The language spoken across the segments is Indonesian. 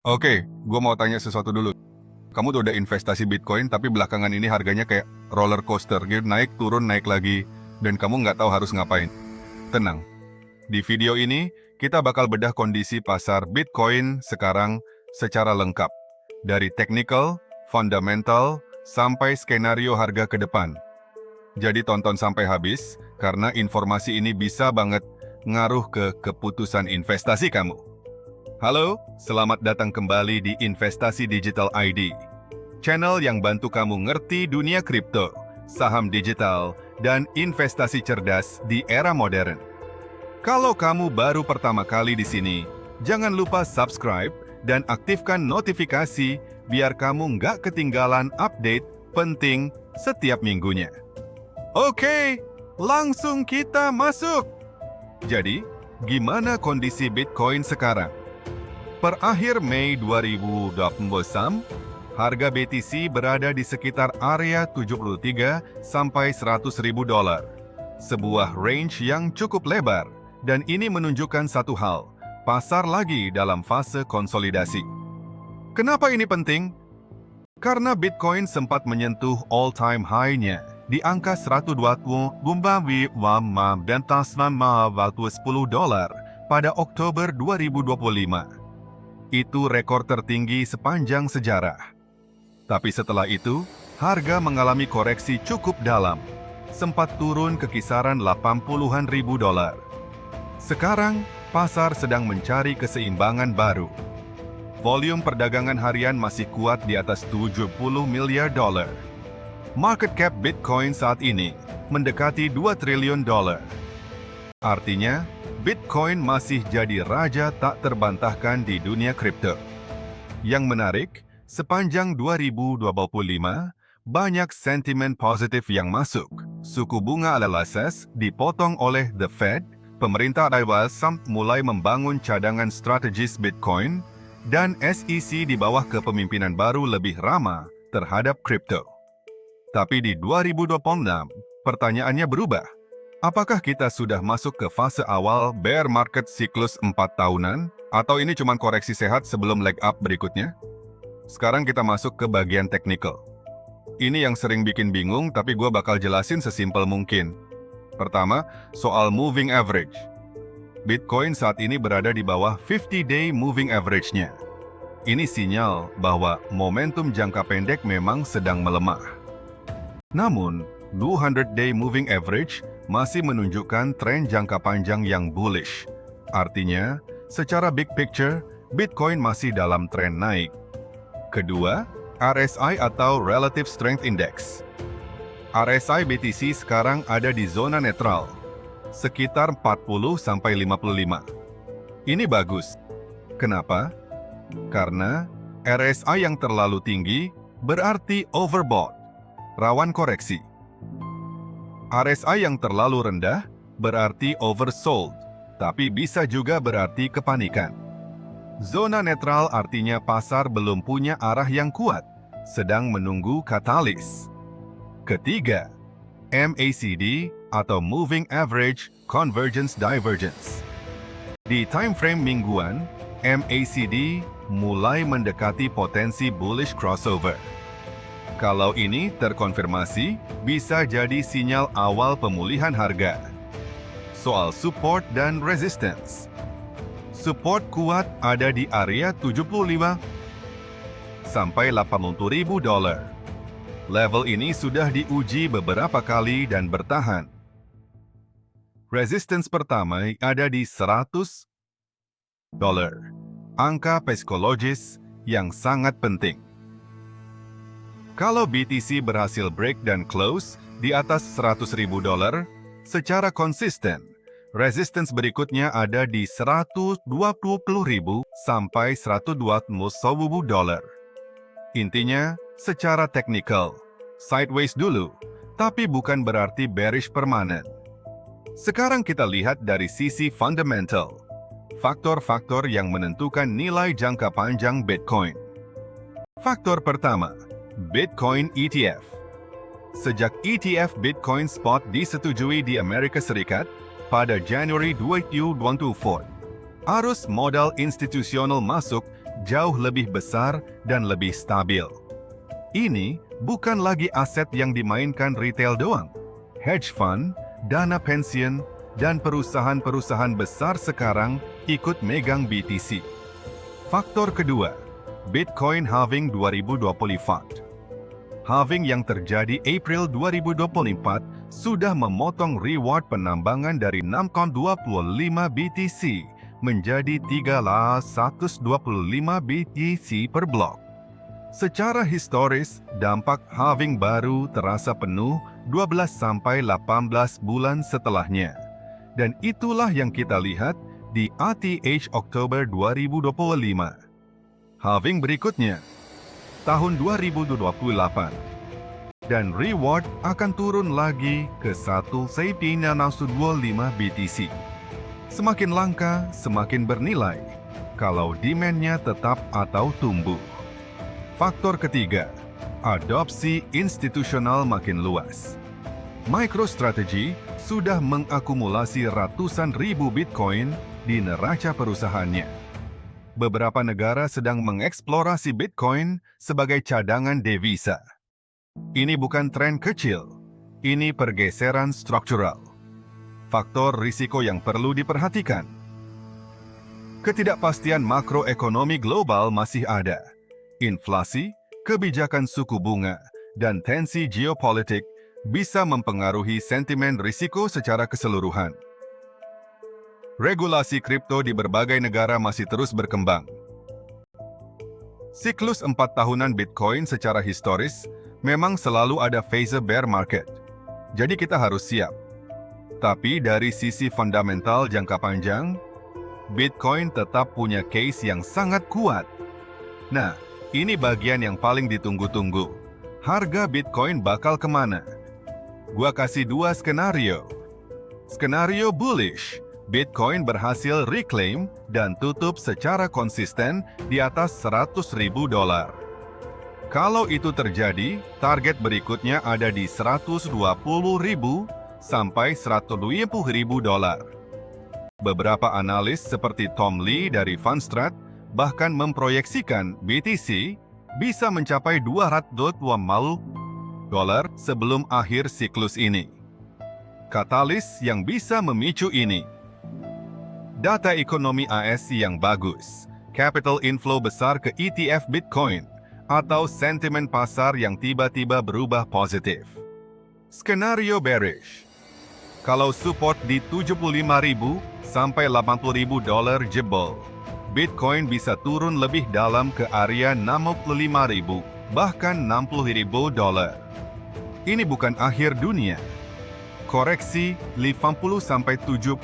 Oke, gue mau tanya sesuatu dulu. Kamu tuh udah investasi Bitcoin, tapi belakangan ini harganya kayak roller coaster, gitu, naik turun naik lagi, dan kamu nggak tahu harus ngapain. Tenang, di video ini kita bakal bedah kondisi pasar Bitcoin sekarang secara lengkap. Dari technical, fundamental, sampai skenario harga ke depan. Jadi tonton sampai habis, karena informasi ini bisa banget ngaruh ke keputusan investasi kamu. Halo, selamat datang kembali di Investasi Digital ID. Channel yang bantu kamu ngerti dunia kripto, saham digital, dan investasi cerdas di era modern. Kalau kamu baru pertama kali di sini, jangan lupa subscribe dan aktifkan notifikasi biar kamu nggak ketinggalan update penting setiap minggunya. Oke, langsung kita masuk. Jadi, gimana kondisi Bitcoin sekarang? Per akhir Mei 2020, harga BTC berada di sekitar area 73 sampai 100 ribu dolar. Sebuah range yang cukup lebar, dan ini menunjukkan satu hal, pasar lagi dalam fase konsolidasi. Kenapa ini penting? Karena Bitcoin sempat menyentuh all-time high-nya di angka 120 dan $10 pada Oktober 2025. Itu rekor tertinggi sepanjang sejarah. Tapi setelah itu, harga mengalami koreksi cukup dalam, sempat turun ke kisaran 80-an ribu dolar. Sekarang, pasar sedang mencari keseimbangan baru. Volume perdagangan harian masih kuat di atas 70 miliar dolar. Market cap Bitcoin saat ini mendekati 2 triliun dolar. Artinya, Bitcoin masih jadi raja tak terbantahkan di dunia kripto. Yang menarik, sepanjang 2025, banyak sentimen positif yang masuk. Suku bunga alalas dipotong oleh The Fed, pemerintah AWS mulai membangun cadangan strategis Bitcoin, dan SEC di bawah kepemimpinan baru lebih ramah terhadap kripto. Tapi di 2026, pertanyaannya berubah. Apakah kita sudah masuk ke fase awal bear market siklus 4 tahunan? Atau ini cuma koreksi sehat sebelum leg up berikutnya? Sekarang kita masuk ke bagian technical. Ini yang sering bikin bingung, tapi gue bakal jelasin sesimpel mungkin. Pertama, soal moving average. Bitcoin saat ini berada di bawah 50-day moving average-nya. Ini sinyal bahwa momentum jangka pendek memang sedang melemah. Namun, 200-day moving average masih menunjukkan tren jangka panjang yang bullish. Artinya, secara big picture, Bitcoin masih dalam tren naik. Kedua, RSI atau Relative Strength Index. RSI BTC sekarang ada di zona netral, sekitar 40-55. Ini bagus. Kenapa? Karena RSI yang terlalu tinggi berarti overbought, rawan koreksi. RSI yang terlalu rendah berarti oversold, tapi bisa juga berarti kepanikan. Zona netral artinya pasar belum punya arah yang kuat, sedang menunggu katalis. Ketiga, MACD atau Moving Average Convergence Divergence. Di time frame mingguan, MACD mulai mendekati potensi bullish crossover. Kalau ini terkonfirmasi, bisa jadi sinyal awal pemulihan harga. Soal support dan resistance. Support kuat ada di area 75 sampai 80 ribu dolar. Level ini sudah diuji beberapa kali dan bertahan. Resistance pertama ada di 100 dolar. Angka psikologis yang sangat penting. Kalau BTC berhasil break dan close di atas 100 ribu dolar, secara konsisten, resistance berikutnya ada di 120 ribu sampai 120 ribu dolar. Intinya, secara teknikal, sideways dulu, tapi bukan berarti bearish permanen. Sekarang kita lihat dari sisi fundamental, faktor-faktor yang menentukan nilai jangka panjang Bitcoin. Faktor pertama, Bitcoin ETF. Sejak ETF Bitcoin Spot disetujui di Amerika Serikat pada Januari 2024, arus modal institusional masuk jauh lebih besar dan lebih stabil. Ini bukan lagi aset yang dimainkan retail doang. Hedge fund, dana pensiun, dan perusahaan-perusahaan besar sekarang ikut megang BTC. Faktor kedua, Bitcoin halving 2024. Halving yang terjadi April 2024 sudah memotong reward penambangan dari 6,25 BTC menjadi 3,125 BTC per blok. Secara historis, dampak halving baru terasa penuh 12-18 bulan setelahnya. Dan itulah yang kita lihat di ATH Oktober 2025. Halving berikutnya, tahun 2028. Dan reward akan turun lagi ke 1,625 BTC. Semakin langka, semakin bernilai, kalau demand-nya tetap atau tumbuh. Faktor ketiga, adopsi institusional makin luas. MicroStrategy sudah mengakumulasi ratusan ribu Bitcoin di neraca perusahaannya. Beberapa negara sedang mengeksplorasi Bitcoin sebagai cadangan devisa. Ini bukan tren kecil, ini pergeseran struktural. Faktor risiko yang perlu diperhatikan. Ketidakpastian makroekonomi global masih ada. Inflasi, kebijakan suku bunga, dan tensi geopolitik bisa mempengaruhi sentimen risiko secara keseluruhan. Regulasi kripto di berbagai negara masih terus berkembang. Siklus 4 tahunan Bitcoin secara historis memang selalu ada fase bear market. Jadi kita harus siap. Tapi dari sisi fundamental jangka panjang, Bitcoin tetap punya case yang sangat kuat. Nah, ini bagian yang paling ditunggu-tunggu. Harga Bitcoin bakal kemana? Gua kasih 2 skenario. Skenario bullish, Bitcoin berhasil reclaim dan tutup secara konsisten di atas $100.000. Kalau itu terjadi, target berikutnya ada di $120.000 sampai $120.000. Beberapa analis seperti Tom Lee dari Fundstrat bahkan memproyeksikan BTC bisa mencapai $200 sebelum akhir siklus ini. Katalis yang bisa memicu ini. Data ekonomi AS yang bagus, capital inflow besar ke ETF Bitcoin, atau sentimen pasar yang tiba-tiba berubah positif. Skenario bearish. Kalau support di $75.000 sampai $80.000 jebol, Bitcoin bisa turun lebih dalam ke area $65.000, bahkan $60.000. Ini bukan akhir dunia. Koreksi 50-70%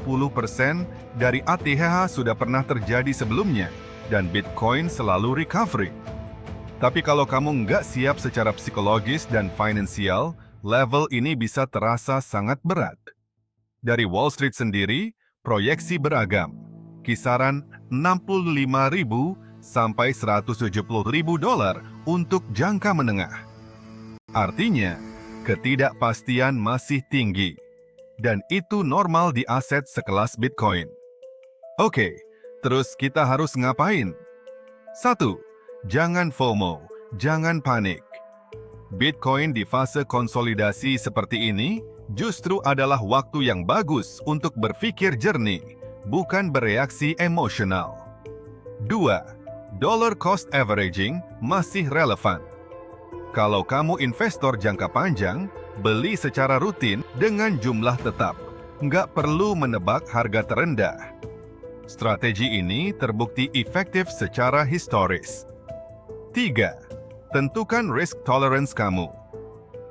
dari ATH sudah pernah terjadi sebelumnya, dan Bitcoin selalu recovery. Tapi kalau kamu nggak siap secara psikologis dan finansial, level ini bisa terasa sangat berat. Dari Wall Street sendiri, proyeksi beragam. Kisaran $65.000 sampai $170.000 untuk jangka menengah. Artinya, ketidakpastian masih tinggi. Dan itu normal di aset sekelas Bitcoin. Oke, terus kita harus ngapain? 1. Jangan FOMO, jangan panik. Bitcoin di fase konsolidasi seperti ini justru adalah waktu yang bagus untuk berpikir jernih, bukan bereaksi emosional. 2. Dollar cost averaging masih relevan. Kalau kamu investor jangka panjang, beli secara rutin dengan jumlah tetap. Nggak perlu menebak harga terendah. Strategi ini terbukti efektif secara historis. 3. Tentukan risk tolerance kamu.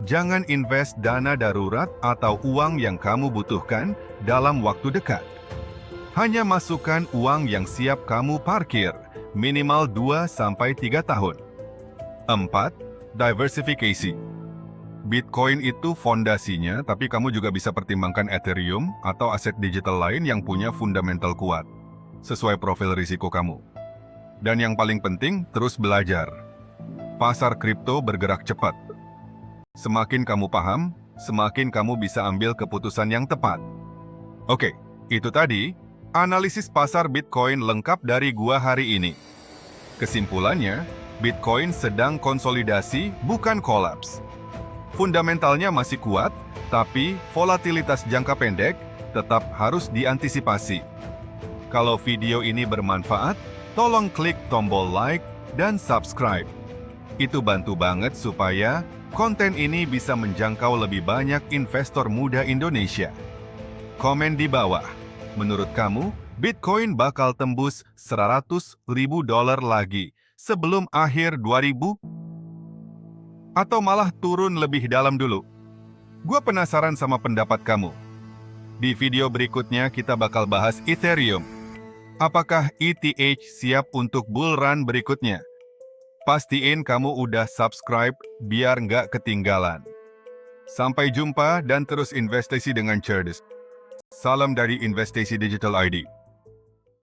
Jangan invest dana darurat atau uang yang kamu butuhkan dalam waktu dekat. Hanya masukkan uang yang siap kamu parkir, minimal 2-3 tahun. 4. Diversifikasi. Bitcoin itu fondasinya, tapi kamu juga bisa pertimbangkan Ethereum atau aset digital lain yang punya fundamental kuat, sesuai profil risiko kamu. Dan yang paling penting, terus belajar. Pasar kripto bergerak cepat. Semakin kamu paham, semakin kamu bisa ambil keputusan yang tepat. Oke, itu tadi analisis pasar Bitcoin lengkap dari gua hari ini. Kesimpulannya, Bitcoin sedang konsolidasi, bukan kolaps. Fundamentalnya masih kuat, tapi volatilitas jangka pendek tetap harus diantisipasi. Kalau video ini bermanfaat, tolong klik tombol like dan subscribe. Itu bantu banget supaya konten ini bisa menjangkau lebih banyak investor muda Indonesia. Komen di bawah, menurut kamu Bitcoin bakal tembus $100.000 lagi sebelum akhir 2000? Atau malah turun lebih dalam dulu? Gua penasaran sama pendapat kamu. Di video berikutnya kita bakal bahas Ethereum. Apakah ETH siap untuk bull run berikutnya? Pastiin kamu udah subscribe biar nggak ketinggalan. Sampai jumpa dan terus investasi dengan cerdas. Salam dari Investasi Digital ID.